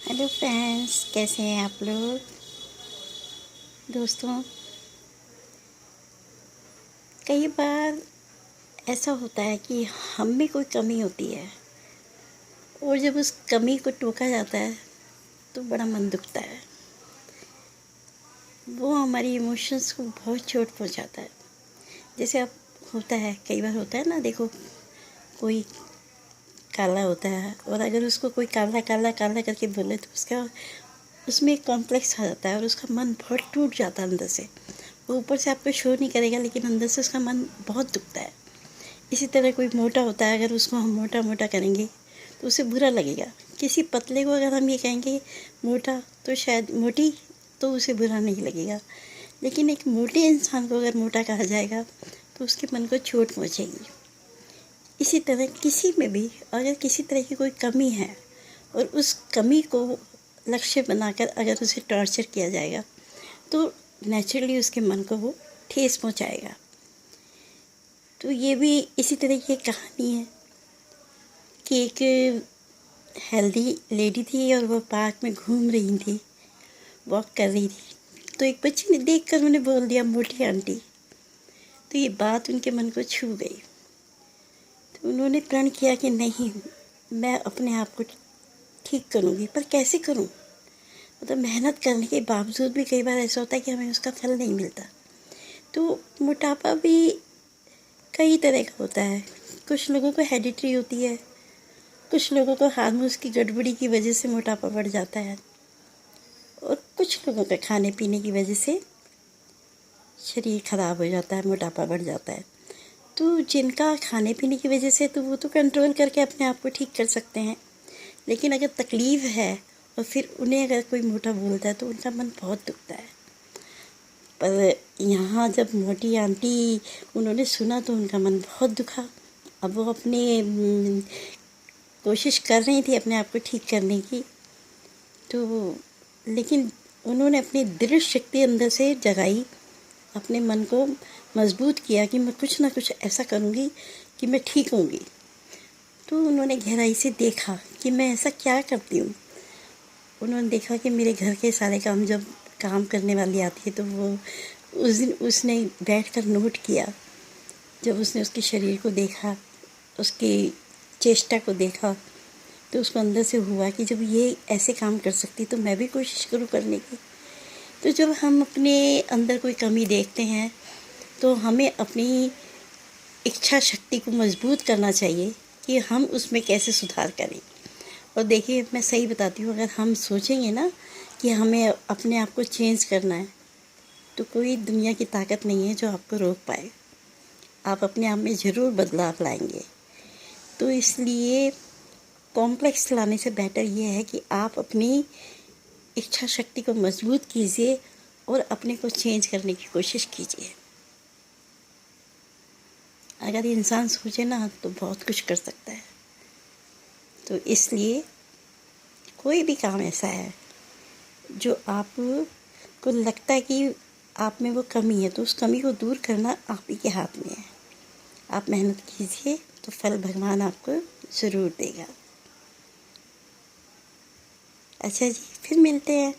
Hello friends, कैसे हैं आप लोग। दोस्तों, कई बार ऐसा होता है कि हम में कोई कमी होती है और जब उस कमी को टोका जाता है तो बड़ा मन दुखता है। वो हमारी इमोशंस को बहुत चोट पहुंचाता है। जैसे अब होता है, कई बार होता है ना, देखो, कोई काला होता है और अगर उसको कोई काला काला काला करके बोले तो उसका उसमें एक कॉम्प्लेक्स आ जाता है और उसका मन बहुत टूट जाता है अंदर से। वो ऊपर से आपको शो नहीं करेगा लेकिन अंदर से उसका मन बहुत दुखता है। इसी तरह कोई मोटा होता है, अगर उसको हम मोटा मोटा करेंगे तो उसे बुरा लगेगा। किसी पतले को अगर हम ये कहेंगे मोटा, तो शायद मोटी, तो उसे बुरा नहीं लगेगा। लेकिन एक मोटे इंसान को अगर मोटा कहा जाएगा तो उसके मन को चोट पहुँचेगी। इसी तरह किसी में भी अगर किसी तरह की कोई कमी है और उस कमी को लक्ष्य बनाकर अगर उसे टॉर्चर किया जाएगा तो नेचुरली उसके मन को वो ठेस पहुंचाएगा। तो ये भी इसी तरह की एक कहानी है कि एक हेल्दी लेडी थी और वो पार्क में घूम रही थी, वॉक कर रही थी। तो एक बच्ची ने देखकर उन्हें बोल दिया, मोटी आंटी। तो ये बात उनके मन को छू गई। तो उन्होंने प्रण किया कि नहीं, मैं अपने आप को ठीक करूँगी। पर कैसे करूँ? मतलब मेहनत करने के बावजूद भी कई बार ऐसा होता है कि हमें उसका फल नहीं मिलता। तो मोटापा भी कई तरह का होता है। कुछ लोगों को हेरिडिटी होती है, कुछ लोगों को हार्मोन्स की गड़बड़ी की वजह से मोटापा बढ़ जाता है और कुछ लोगों का खाने पीने की वजह से शरीर खराब हो जाता है, मोटापा बढ़ जाता है। तो जिनका खाने पीने की वजह से, तो वो तो कंट्रोल करके अपने आप को ठीक कर सकते हैं। लेकिन अगर तकलीफ़ है और फिर उन्हें अगर कोई मोटा बोलता है तो उनका मन बहुत दुखता है। पर यहाँ जब मोटी आंटी उन्होंने सुना तो उनका मन बहुत दुखा। अब वो अपने कोशिश कर रही थी अपने आप को ठीक करने की। तो लेकिन उन्होंने अपनी दृढ़ शक्ति अंदर से जगाई, अपने मन को मजबूत किया कि मैं कुछ ना कुछ ऐसा करूँगी कि मैं ठीक होंगी। तो उन्होंने गहराई से देखा कि मैं ऐसा क्या करती हूँ। उन्होंने देखा कि मेरे घर के सारे काम, जब काम करने वाली आती है तो वो उस दिन उसने बैठकर नोट किया। जब उसने उसके शरीर को देखा, उसकी चेष्टा को देखा, तो उसको अंदर से हुआ कि जब ये ऐसे काम कर सकती तो मैं भी कोशिश करूँ करने की। तो जब हम अपने अंदर कोई कमी देखते हैं तो हमें अपनी इच्छा शक्ति को मजबूत करना चाहिए कि हम उसमें कैसे सुधार करें। और देखिए, मैं सही बताती हूँ, अगर हम सोचेंगे ना कि हमें अपने आप को चेंज करना है तो कोई दुनिया की ताकत नहीं है जो आपको रोक पाए। आप अपने आप में ज़रूर बदलाव लाएंगे। तो इसलिए कॉम्प्लेक्स लाने से बेटर ये है कि आप अपनी इच्छा शक्ति को मजबूत कीजिए और अपने को चेंज करने की कोशिश कीजिए। अगर इंसान सोचे ना तो बहुत कुछ कर सकता है। तो इसलिए कोई भी काम ऐसा है जो आपको लगता है कि आप में वो कमी है, तो उस कमी को दूर करना आप ही के हाथ में है। आप मेहनत कीजिए तो फल भगवान आपको ज़रूर देगा। अच्छा जी, फिर मिलते हैं।